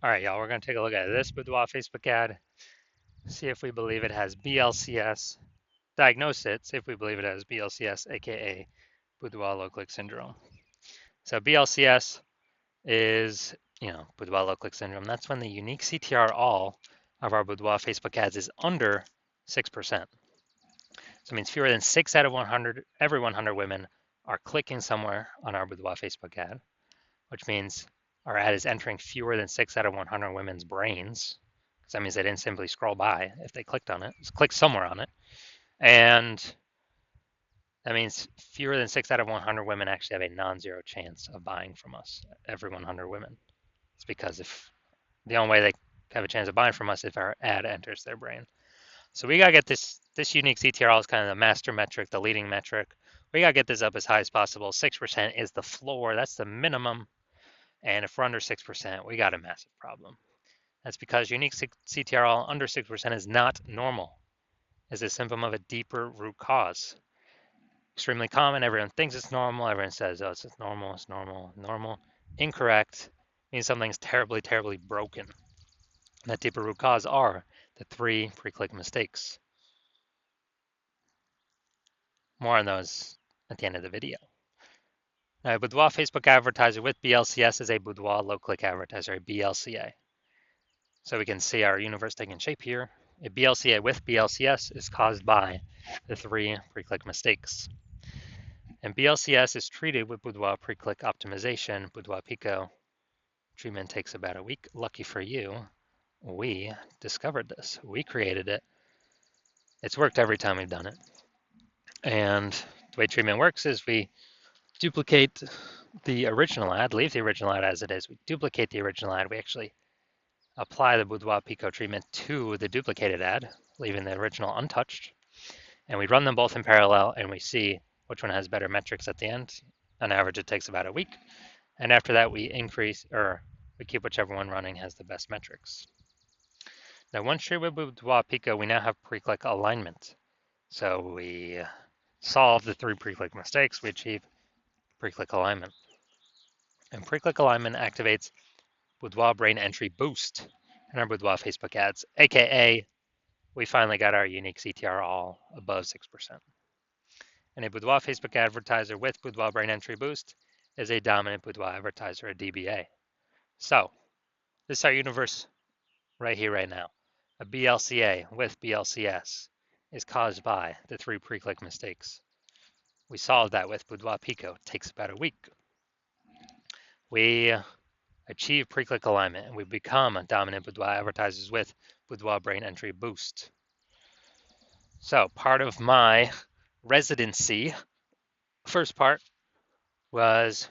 All right, y'all, we're going to take a look at this Boudoir Facebook ad, see if we believe it has BLCS, diagnose it, see if we believe it has BLCS, aka Boudoir low click syndrome. So BLCS is, Boudoir low click syndrome. That's when the unique CTR all of our Boudoir Facebook ads is under 6%. So it means fewer than 6 out of 100, every 100 women are clicking somewhere on our Boudoir Facebook ad, which means our ad is entering fewer than 6 out of 100 women's brains, because that means they didn't simply scroll by if they clicked on it, just clicked somewhere on it. And that means fewer than 6 out of 100 women actually have a non-zero chance of buying from us, every 100 women. It's because if the only way they have a chance of buying from us is if our ad enters their brain. So we got to get this unique CTRL is kind of the master metric, the leading metric. We got to get this up as high as possible. 6% is the floor. That's the minimum. And if we're under 6%, we got a massive problem. That's because unique CTRL under 6% is not normal. It's a symptom of a deeper root cause. Extremely common. Everyone thinks it's normal. Everyone says, oh, it's normal, it's normal, normal. Incorrect. Means something's terribly, terribly broken. And that deeper root cause are the 3 pre-click mistakes. More on those at the end of the video. Now, a Boudoir Facebook advertiser with BLCS is a Boudoir low-click advertiser, a BLCA. So we can see our universe taking shape here. A BLCA with BLCS is caused by the 3 pre-click mistakes. And BLCS is treated with Boudoir pre-click optimization, Boudoir Pico. Treatment takes about a week. Lucky for you, we discovered this. We created it. It's worked every time we've done it. And the way treatment works is we duplicate the original ad, leave the original ad as it is. We duplicate the original ad. We actually apply the Boudoir Pico treatment to the duplicated ad, leaving the original untouched. And we run them both in parallel and we see which one has better metrics at the end. On average, it takes about a week. And after that, we keep whichever one running has the best metrics. Now, once treated with Boudoir Pico, we now have pre-click alignment. So we solve the 3 pre-click mistakes. We achieve pre-click alignment. And pre-click alignment activates Boudoir brain entry boost in our Boudoir Facebook ads, aka we finally got our unique CTR all above 6%. And a Boudoir Facebook advertiser with Boudoir brain entry boost is a dominant Boudoir advertiser, a DBA. So this is our universe right here, right now. A BLCA with BLCS is caused by the 3 pre-click mistakes. We solved that with Boudoir Pico. It takes about a week. We achieve pre-click alignment and we become dominant Boudoir advertisers with Boudoir brain entry boost. So part of my residency, first part was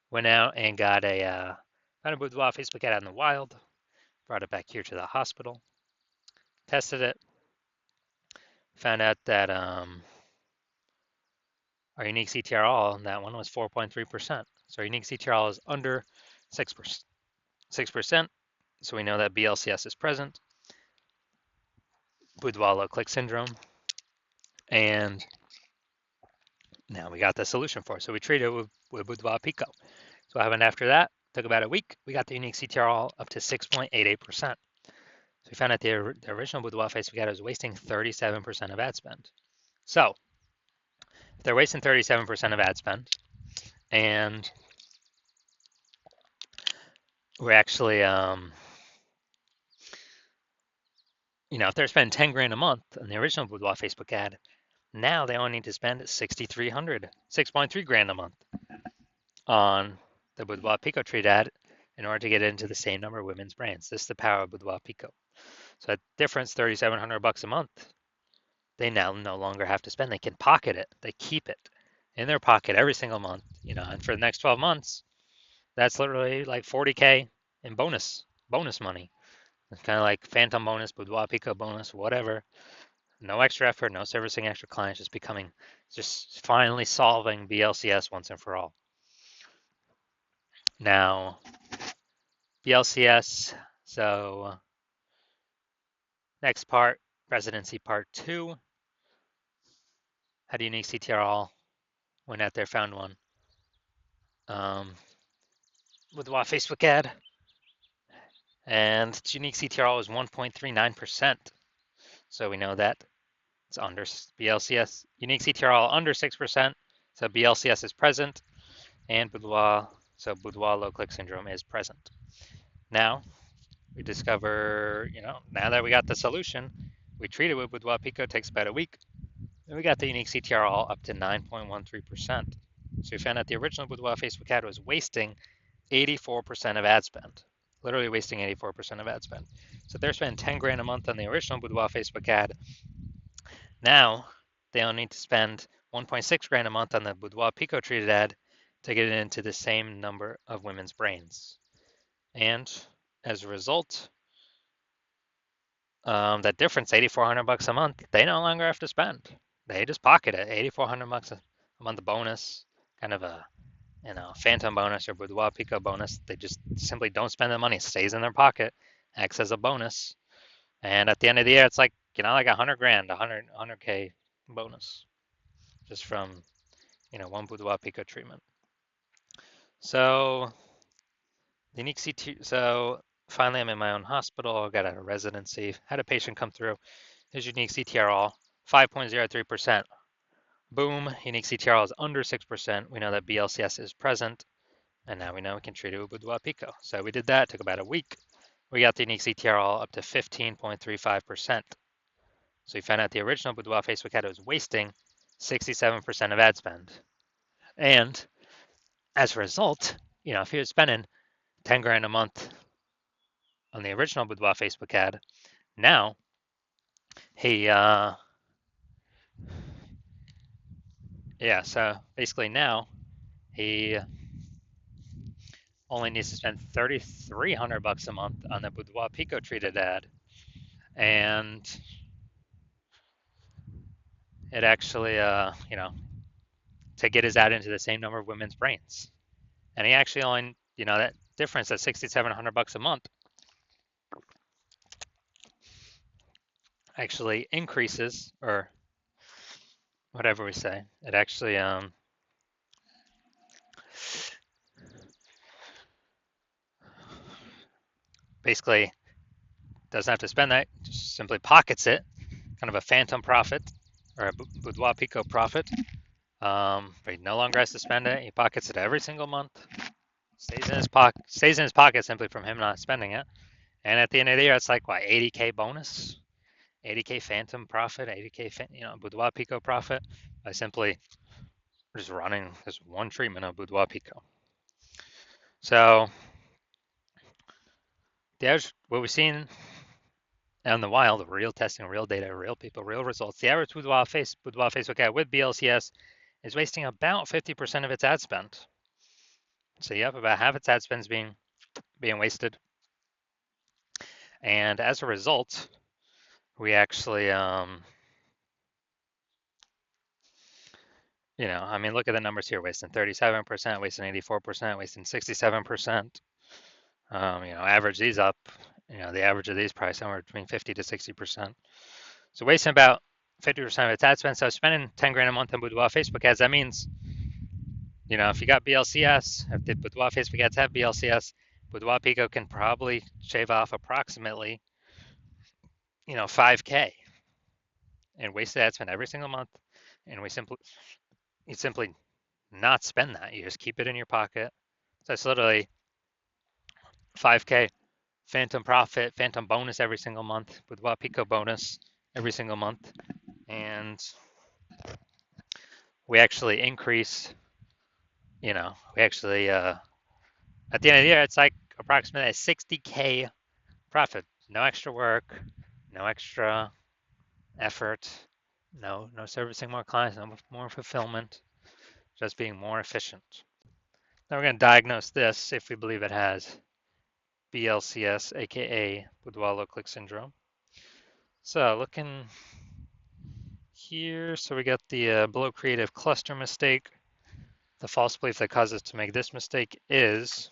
went out and got a Boudoir Facebook ad out in the wild, brought it back here to the hospital, tested it, found out that our unique CTRL on that one was 4.3%. So our unique CTRL is under 6%. So we know that BLCS is present, Boudoir low click syndrome, and now we got the solution for it. So we treated it with Boudoir Pico. So what happened after that? Took about a week. We got the unique CTRL up to 6.88%. So we found out the original Boudoir Facebook ad was wasting 37% of ad spend. So if they're wasting 37% of ad spend, and we're actually, if they're spending 10 grand a month on the original Boudoir Facebook ad, now they only need to spend 6.3 grand a month on the Boudoir Pico treat ad in order to get into the same number of women's brands. This is the power of Boudoir Pico. So that difference, $3,700 a month, they now no longer have to spend. They can pocket it. They keep it in their pocket every single month, and for the next 12 months, that's literally like 40K in bonus money. It's kind of like phantom bonus, Boudoir Pico bonus, whatever. No extra effort, no servicing extra clients, just finally solving BLCS once and for all. Now, BLCS, so next part, residency part 2. Had a unique CTRL, went out there, found one. With a Facebook ad, and its unique CTRL is 1.39%. So we know that it's under BLCS, unique CTRL under 6%, so BLCS is present, and Boudoir, so Boudoir low click syndrome is present. Now we discover, now that we got the solution, we treat it with Boudoir Pico, takes about a week, and we got the unique CTRL up to 9.13%. So we found out the original Boudoir Facebook ad was wasting 84% of ad spend, literally wasting 84% of ad spend. So they're spending 10 grand a month on the original Boudoir Facebook ad. Now they only need to spend 1.6 grand a month on the Boudoir Pico treated ad to get it into the same number of women's brains. And as a result, that difference, $8,400 a month, they no longer have to spend. They just pocket it, $8,400 a month bonus, kind of a phantom bonus or Boudoir Pico bonus. They just simply don't spend the money. It stays in their pocket, acts as a bonus. And at the end of the year, it's like, like 100 grand, 100K bonus just from, one Boudoir Pico treatment. So unique CT, so finally I'm in my own hospital, got a residency, had a patient come through, his unique CTRL, 5.03%. Boom, unique CTRL is under 6%. We know that BLCS is present, and now we know we can treat it with Boudoir Pico. So we did that, took about a week. We got the unique CTRL up to 15.35%. So we found out the original Boudoir Facebook ad was wasting 67% of ad spend. And as a result, if he was spending 10 grand a month on the original Boudoir Facebook ad, now he, so basically now he only needs to spend $3,300 a month on the Boudoir Pico treated ad. And it actually, to get his ad into the same number of women's brains. And he actually only, that difference at $6,700 a month actually increases, or whatever we say. It actually basically doesn't have to spend that, just simply pockets it, kind of a phantom profit or a Boudoir Pico profit. But he no longer has to spend it. He pockets it every single month. Stays in his pocket simply from him not spending it. And at the end of the year, it's like what, 80K bonus, 80K phantom profit, 80K Boudoir Pico profit by simply just running this one treatment of Boudoir Pico. So what we've seen out in the wild, real testing, real data, real people, real results. The average Boudoir Facebook ad with BLCS is wasting about 50% of its ad spend. So yep, about half its ad spend is being wasted. And as a result, we actually, look at the numbers here, wasting 37%, wasting 84%, wasting 67%. Average these up, the average of these probably somewhere between 50 to 60%. So wasting about 50% of its ad spend. So spending 10 grand a month on Boudoir Facebook ads, that means, if you got BLCS, if the Boudoir Facebook ads have BLCS, Boudoir Pico can probably shave off approximately, 5K in wasted ad spend every single month. And you simply not spend that. You just keep it in your pocket. So it's literally 5K phantom profit, phantom bonus every single month, Boudoir Pico bonus every single month. And we actually increase, at the end of the year, it's like approximately a 60K profit. No extra work, no extra effort, no servicing more clients, no more fulfillment, just being more efficient. Now we're going to diagnose this if we believe it has BLCS, aka Boudoir low click syndrome. So looking here, so we got the below creative cluster mistake. The false belief that causes us to make this mistake is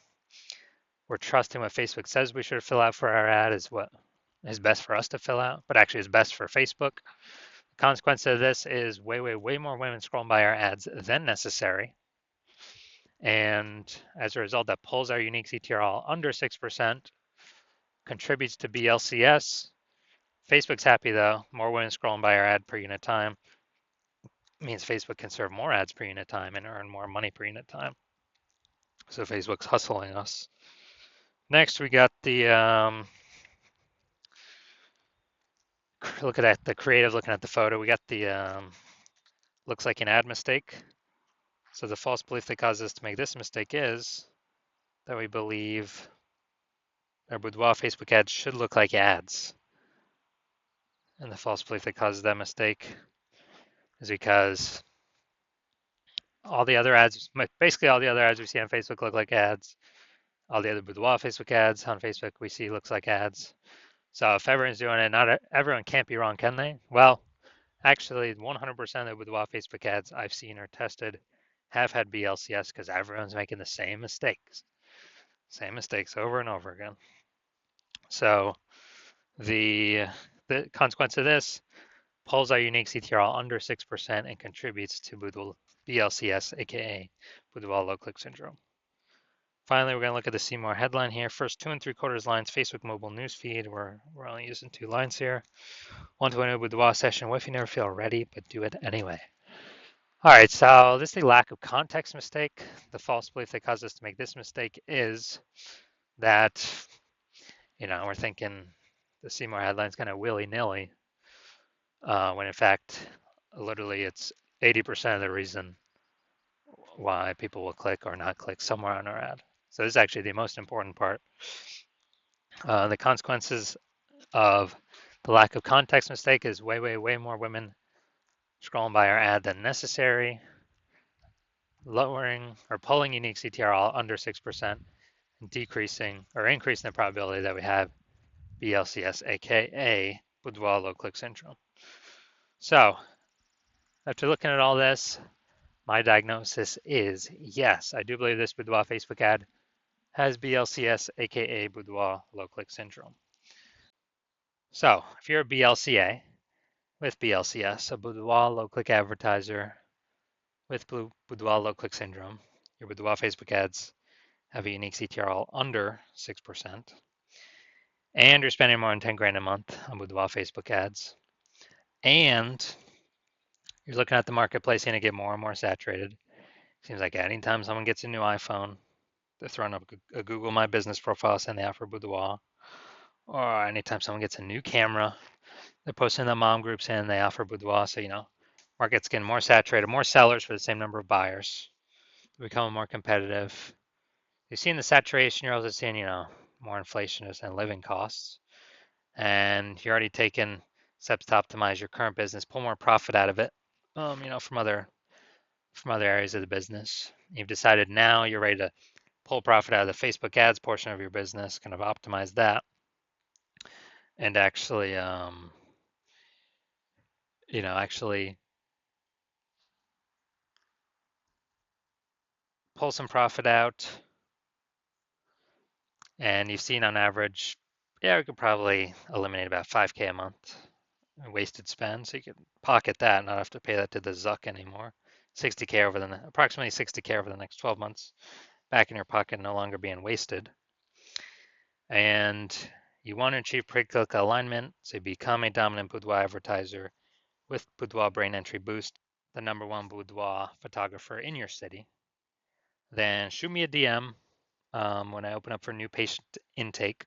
we're trusting what Facebook says we should fill out for our ad is what is best for us to fill out, but actually is best for Facebook. The consequence of this is way more women scrolling by our ads than necessary. And as a result, that pulls our unique CTRL under 6%, contributes to BLCS. Facebook's happy though. More women scrolling by our ad per unit time means Facebook can serve more ads per unit time and earn more money per unit time. So Facebook's hustling us. Next, we got the look at the creative, looking at the photo. We got the looks like an ad mistake. So the false belief that causes us to make this mistake is that we believe our Boudoir Facebook ads should look like ads. And the false belief that causes that mistake is because all the other ads, basically all the other ads we see on Facebook look like ads. All the other Boudoir Facebook ads on Facebook we see looks like ads. So if everyone's doing it, not everyone can't be wrong, can they? Well, actually, 100% of the Boudoir Facebook ads I've seen or tested have had BLCS because everyone's making the same mistakes over and over again. So the consequence of this pulls our unique CTR under 6% and contributes to BLCS, aka Boudoir low click syndrome. Finally, we're going to look at the See More headline here. First 2 3/4 lines, Facebook mobile newsfeed. We're only using 2 lines here. 120 Boudoir session. What if you never feel ready, but do it anyway? All right, so this is the lack of context mistake. The false belief that caused us to make this mistake is that, we're thinking the See More headline's kind of willy-nilly, when in fact, literally it's 80% of the reason why people will click or not click somewhere on our ad. So this is actually the most important part. The consequences of the lack of context mistake is way more women scrolling by our ad than necessary, lowering or pulling unique CTR all under 6%, and decreasing or increasing the probability that we have BLCS, aka Boudoir low click syndrome. So after looking at all this, my diagnosis is yes, I do believe this Boudoir Facebook ad has BLCS, aka Boudoir low click syndrome. So if you're a BLCA with BLCS, a Boudoir low click advertiser with Boudoir low click syndrome, your Boudoir Facebook ads have a unique CTR under 6%, and you're spending more than 10 grand a month on Boudoir Facebook ads, and you're looking at the marketplace and it get more and more saturated. Seems like anytime someone gets a new iPhone, they're throwing up a Google My Business profile saying they offer Boudoir. Or anytime someone gets a new camera, they're posting in the mom group saying they offer Boudoir. So, market's getting more saturated, more sellers for the same number of buyers. They're becoming more competitive. You've seen the saturation, you're also seeing, more inflation and living costs. And you're already taking steps to optimize your current business, pull more profit out of it, from other areas of the business. You've decided now you're ready to pull profit out of the Facebook ads portion of your business, kind of optimize that, and actually, actually pull some profit out. And you've seen on average, yeah, we could probably eliminate about 5K a month in wasted spend. So you could pocket that, not have to pay that to the Zuck anymore. 60K approximately 60K over the next 12 months back in your pocket, no longer being wasted. And you want to achieve pre-click alignment, so you become a dominant Boudoir advertiser with Boudoir Brain Entry Boost, the #1 Boudoir photographer in your city. Then shoot me a DM when I open up for new patient intake.